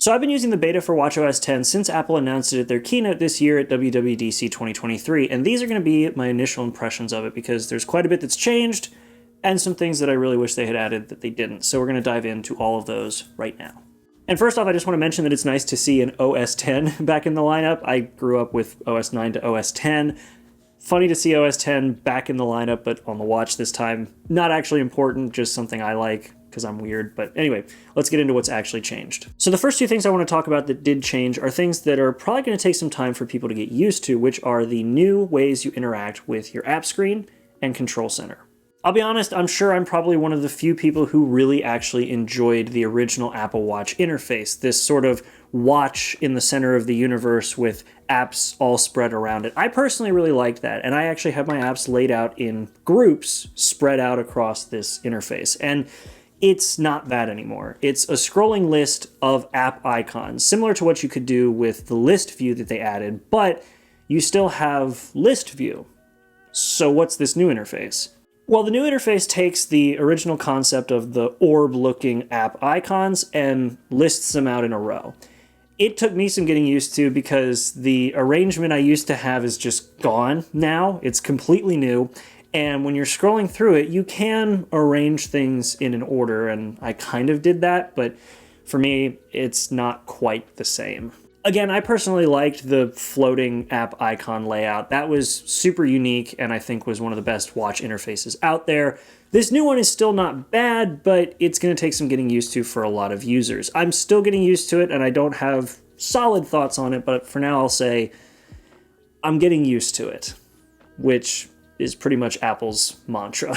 So I've been using the beta for watchOS 10 since Apple announced it at their keynote this year at WWDC 2023, and these are going to be my initial impressions of it because there's quite a bit that's changed and some things that I really wish they had added that they didn't. So we're going to dive into all of those right now. And first off, I just want to mention that it's nice to see an OS 10 back in the lineup. I grew up with OS 9 to OS 10. Funny to see OS 10 back in the lineup, but on the watch this time. Not actually important, just something I like because I'm weird. But anyway, let's get into what's actually changed. So the first two things I want to talk about that did change are things that are probably going to take some time for people to get used to, which are the new ways you interact with your app screen and Control Center. I'll be honest, I'm sure I'm probably one of the few people who really actually enjoyed the original Apple Watch interface, this sort of watch in the center of the universe with apps all spread around it. I personally really liked that, and I actually have my apps laid out in groups spread out across this interface. And it's not that anymore. It's a scrolling list of app icons, similar to what you could do with the list view that they added, but you still have list view. So what's this new interface? Well, the new interface takes the original concept of the orb-looking app icons and lists them out in a row. It took me some getting used to because the arrangement I used to have is just gone now. It's completely new. And when you're scrolling through it, you can arrange things in an order, and I kind of did that, but for me, it's not quite the same. Again, I personally liked the floating app icon layout. That was super unique and I think was one of the best watch interfaces out there. This new one is still not bad, but it's going to take some getting used to for a lot of users. I'm still getting used to it and I don't have solid thoughts on it, but for now I'll say I'm getting used to it, which is pretty much Apple's mantra.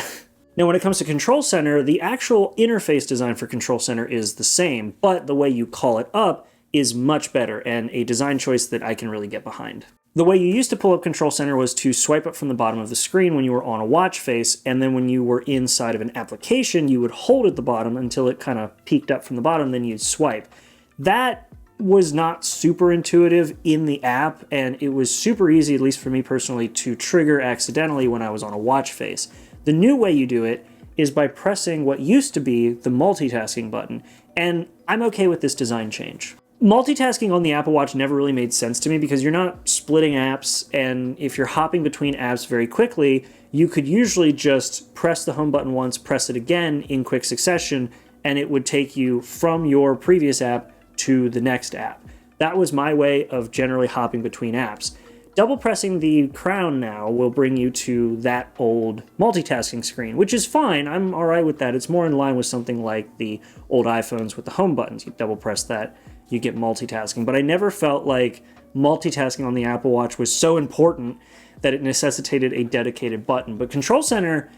Now, when it comes to Control Center, the actual interface design for Control Center is the same, but the way you call it up is much better and a design choice that I can really get behind. The way you used to pull up Control Center was to swipe up from the bottom of the screen when you were on a watch face, and then when you were inside of an application, you would hold at the bottom until it kind of peeked up from the bottom, then you'd swipe. That was not super intuitive in the app, and it was super easy, at least for me personally, to trigger accidentally when I was on a watch face. The new way you do it is by pressing what used to be the multitasking button, and I'm okay with this design change. Multitasking on the Apple Watch never really made sense to me because you're not splitting apps, and if you're hopping between apps very quickly, you could usually just press the home button once, press it again in quick succession, and it would take you from your previous app to the next app. That was my way of generally hopping between apps. Double pressing the crown now will bring you to that old multitasking screen, which is fine. I'm all right with that. It's more in line with something like the old iPhones with the home buttons. You double press that, you get multitasking. But I never felt like multitasking on the Apple Watch was so important that it necessitated a dedicated button. But Control Center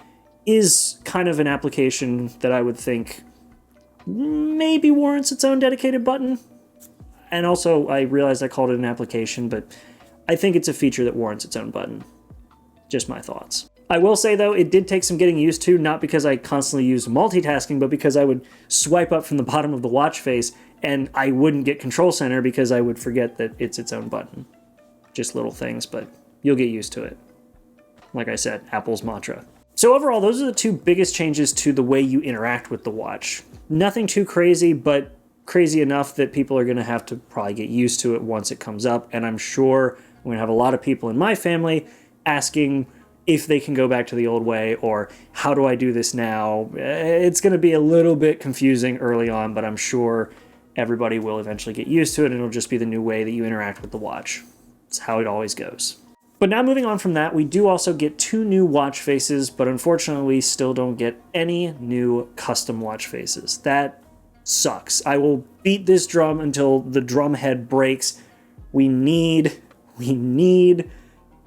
is kind of an application that I would think maybe warrants its own dedicated button. And also, I realized I called it an application, but I think it's a feature that warrants its own button. Just my thoughts. I will say, though, it did take some getting used to, not because I constantly used multitasking, but because I would swipe up from the bottom of the watch face and I wouldn't get Control Center because I would forget that it's its own button. Just little things, but you'll get used to it. Like I said, Apple's mantra. So overall, those are the two biggest changes to the way you interact with the watch. Nothing too crazy, but crazy enough that people are going to have to probably get used to it once it comes up, and I'm sure I'm going to have a lot of people in my family asking if they can go back to the old way, or how do I do this now? It's going to be a little bit confusing early on, but I'm sure everybody will eventually get used to it, and it'll just be the new way that you interact with the watch. It's how it always goes. But now moving on from that, we do also get 2 new watch faces, but unfortunately we still don't get any new custom watch faces. That sucks. I will beat this drum until the drum head breaks. We need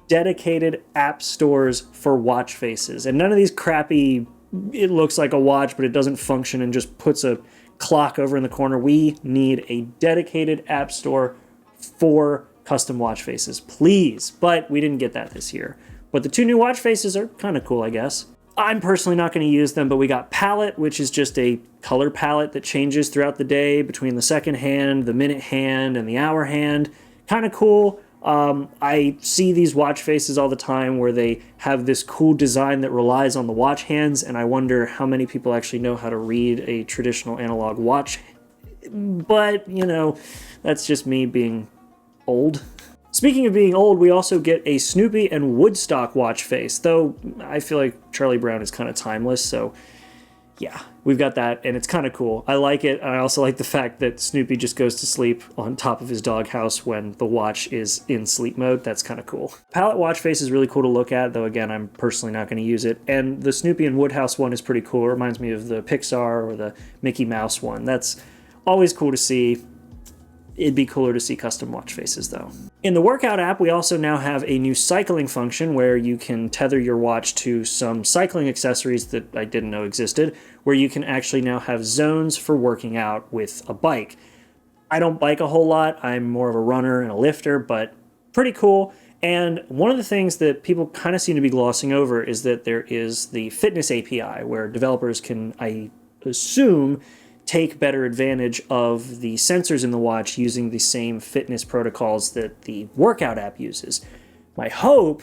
dedicated app stores for watch faces. And none of these crappy, it looks like a watch, but it doesn't function and just puts a clock over in the corner. We need a dedicated app store for custom watch faces, please. But we didn't get that this year. But the 2 new watch faces are kind of cool, I guess. I'm personally not going to use them, but we got palette, which is just a color palette that changes throughout the day between the second hand, the minute hand, and the hour hand. Kind of cool. I see these watch faces all the time where they have this cool design that relies on the watch hands, and I wonder how many people actually know how to read a traditional analog watch but, you know, that's just me being old. Speaking of being old, we also get a Snoopy and Woodstock watch face, though I feel like Charlie Brown is kind of timeless, so yeah, we've got that, and it's kind of cool. I like it, and I also like the fact that Snoopy just goes to sleep on top of his doghouse when the watch is in sleep mode. That's kind of cool. Palette watch face is really cool to look at, though again, I'm personally not going to use it. And the Snoopy and Woodhouse one is pretty cool. It reminds me of the Pixar or the Mickey Mouse one. That's always cool to see. It'd be cooler to see custom watch faces, though. In the Workout app, we also now have a new cycling function where you can tether your watch to some cycling accessories that I didn't know existed, where you can actually now have zones for working out with a bike. I don't bike a whole lot. I'm more of a runner and a lifter, but pretty cool. And one of the things that people kind of seem to be glossing over is that there is the fitness API, where developers can, I assume, take better advantage of the sensors in the watch using the same fitness protocols that the Workout app uses. My hope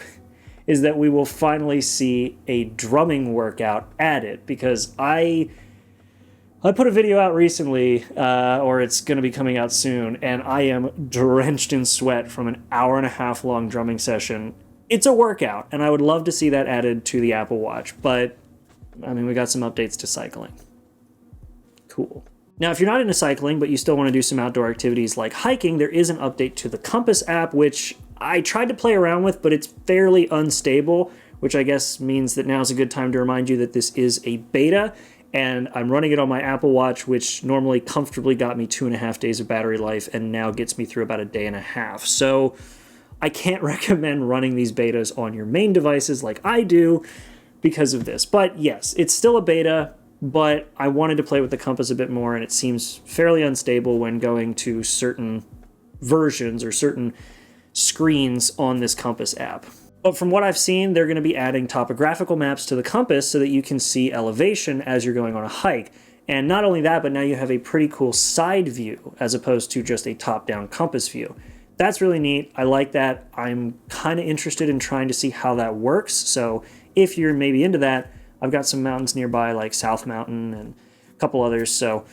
is that we will finally see a drumming workout added, because I put a video out recently, or it's going to be coming out soon, and I am drenched in sweat from an 1.5 hour long drumming session. It's a workout, and I would love to see that added to the Apple Watch, but I mean, we got some updates to cycling. Cool. Now, if you're not into cycling, but you still want to do some outdoor activities like hiking, there is an update to the Compass app, which I tried to play around with, but it's fairly unstable, which I guess means that now is a good time to remind you that this is a beta, and I'm running it on my Apple Watch, which normally comfortably got me 2.5 days of battery life, and now gets me through about 1.5 days. So I can't recommend running these betas on your main devices like I do because of this. But yes, it's still a beta, but I wanted to play with the Compass a bit more, and it seems fairly unstable when going to certain versions or certain screens on this Compass app. But from what I've seen, they're going to be adding topographical maps to the Compass so that you can see elevation as you're going on a hike. And not only that, but now you have a pretty cool side view as opposed to just a top-down Compass view. That's really neat. I like that. I'm kind of interested in trying to see how that works. So if you're maybe into that, I've got some mountains nearby like South Mountain and a couple others, so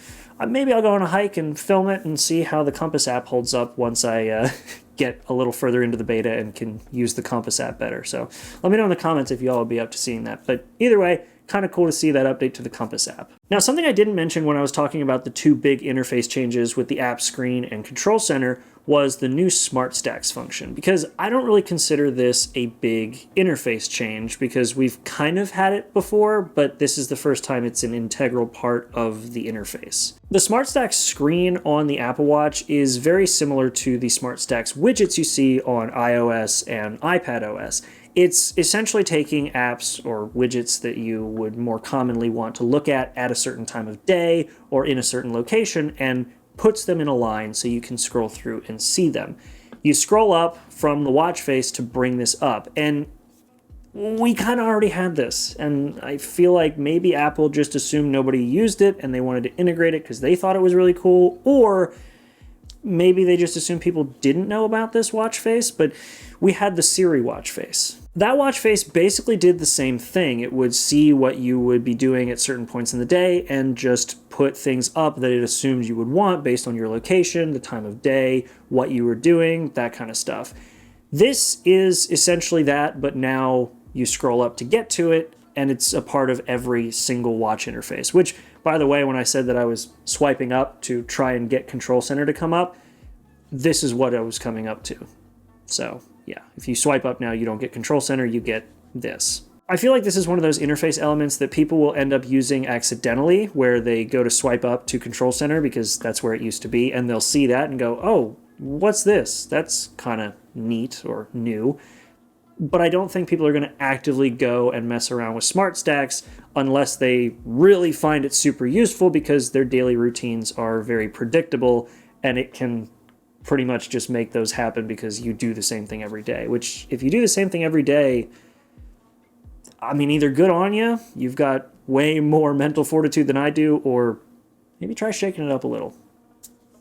maybe I'll go on a hike and film it and see how the Compass app holds up once I get a little further into the beta and can use the Compass app better. So let me know in the comments if you all would be up to seeing that. But either way, kind of cool to see that update to the Compass app. Now, something I didn't mention when I was talking about the two big interface changes with the app screen and control center was the new Smart Stacks function, because I don't really consider this a big interface change because we've kind of had it before, but this is the first time it's an integral part of the interface. The Smart Stacks screen on the Apple Watch is very similar to the Smart Stacks widgets you see on iOS and iPadOS. It's essentially taking apps or widgets that you would more commonly want to look at a certain time of day or in a certain location and puts them in a line so you can scroll through and see them. You scroll up from the watch face to bring this up, and we kind of already had this, and I feel like maybe Apple just assumed nobody used it and they wanted to integrate it because they thought it was really cool, or maybe they just assumed people didn't know about this watch face, but we had the Siri watch face. That watch face basically did the same thing. It would see what you would be doing at certain points in the day and just put things up that it assumed you would want based on your location, the time of day, what you were doing, that kind of stuff. This is essentially that, but now you scroll up to get to it, and it's a part of every single watch interface, which, by the way, when I said that I was swiping up to try and get Control Center to come up, this is what I was coming up to. So yeah, if you swipe up now, you don't get Control Center, you get this. I feel like this is one of those interface elements that people will end up using accidentally, where they go to swipe up to Control Center because that's where it used to be, and they'll see that and go, oh, what's this? That's kind of neat or new. But I don't think people are going to actively go and mess around with Smart Stacks unless they really find it super useful, because their daily routines are very predictable and it can pretty much just make those happen because you do the same thing every day, which if you do the same thing every day, I mean, either good on you, you've got way more mental fortitude than I do, or maybe try shaking it up a little.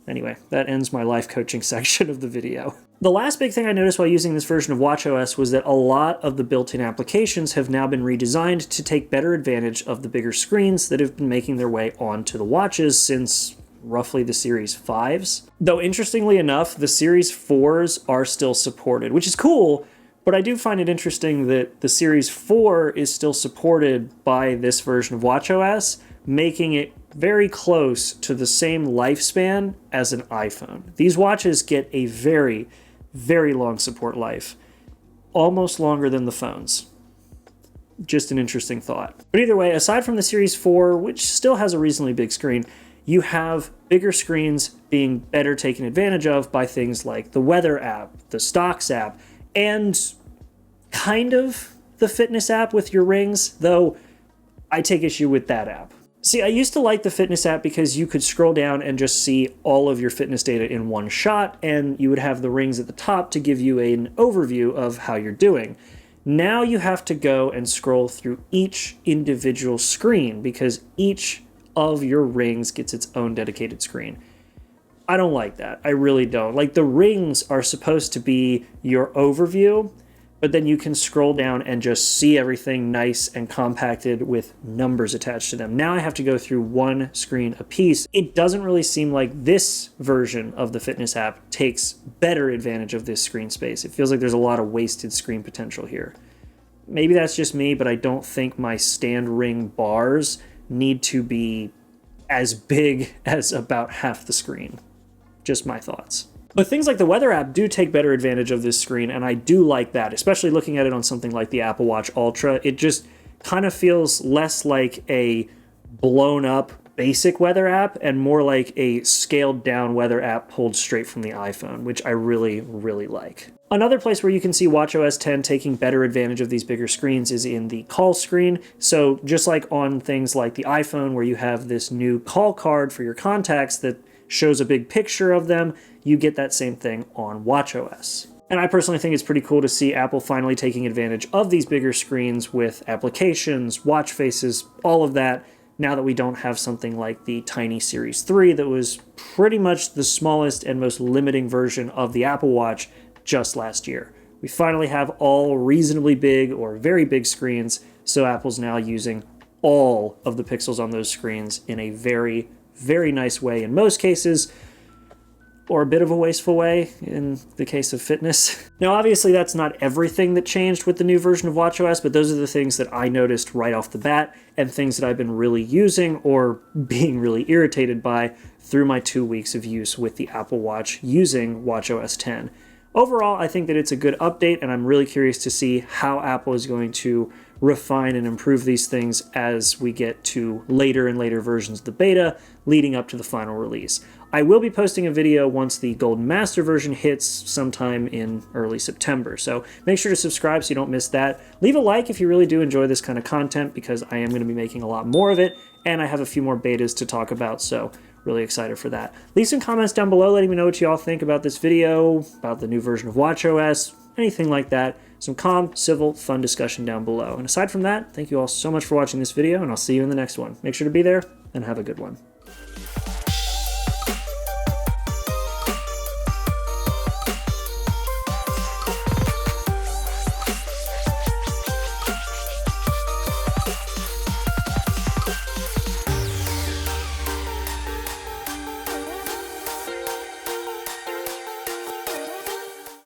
Anyway, that ends my life coaching section of the video. The last big thing I noticed while using this version of watchOS was that a lot of the built-in applications have now been redesigned to take better advantage of the bigger screens that have been making their way onto the watches since roughly the Series 5s. Though interestingly enough, the Series 4s are still supported, which is cool, but I do find it interesting that the Series 4 is still supported by this version of watchOS, making it very close to the same lifespan as an iPhone. These watches get a very, very long support life, almost longer than the phones. Just an interesting thought. But either way, aside from the Series 4, which still has a reasonably big screen, you have bigger screens being better taken advantage of by things like the Weather app, the Stocks app, and kind of the Fitness app with your rings, though I take issue with that app. See, I used to like the Fitness app because you could scroll down and just see all of your fitness data in one shot, and you would have the rings at the top to give you an overview of how you're doing. Now you have to go and scroll through each individual screen because each of your rings gets its own dedicated screen. I don't like that. I really don't. Like, the rings are supposed to be your overview, but then you can scroll down and just see everything nice and compacted with numbers attached to them. Now I have to go through one screen a piece. It doesn't really seem like this version of the Fitness app takes better advantage of this screen space. It feels like there's a lot of wasted screen potential here. Maybe that's just me, but I don't think my stand ring bars need to be as big as about half the screen. Just my thoughts. But things like the Weather app do take better advantage of this screen, and I do like that, especially looking at it on something like the Apple Watch Ultra. It just kind of feels less like a blown up basic weather app and more like a scaled down weather app pulled straight from the iPhone, which I really, really like. Another place where you can see watchOS 10 taking better advantage of these bigger screens is in the call screen. So just like on things like the iPhone where you have this new call card for your contacts that shows a big picture of them, you get that same thing on watchOS. And I personally think it's pretty cool to see Apple finally taking advantage of these bigger screens with applications, watch faces, all of that, now that we don't have something like the tiny Series 3 that was pretty much the smallest and most limiting version of the Apple Watch just last year. We finally have all reasonably big or very big screens, so Apple's now using all of the pixels on those screens in a very, very nice way in most cases, or a bit of a wasteful way in the case of fitness. Now, obviously, that's not everything that changed with the new version of watchOS, but those are the things that I noticed right off the bat and things that I've been really using or being really irritated by through my 2 weeks of use with the Apple Watch using watchOS 10. Overall, I think that it's a good update, and I'm really curious to see how Apple is going to refine and improve these things as we get to later and later versions of the beta leading up to the final release. I will be posting a video once the Golden Master version hits sometime in early September, so make sure to subscribe so you don't miss that. Leave a like if you really do enjoy this kind of content, because I am going to be making a lot more of it, and I have a few more betas to talk about, so really excited for that. Leave some comments down below letting me know what you all think about this video, about the new version of watchOS, anything like that. Some calm, civil, fun discussion down below. And aside from that, thank you all so much for watching this video, and I'll see you in the next one. Make sure to be there, and have a good one.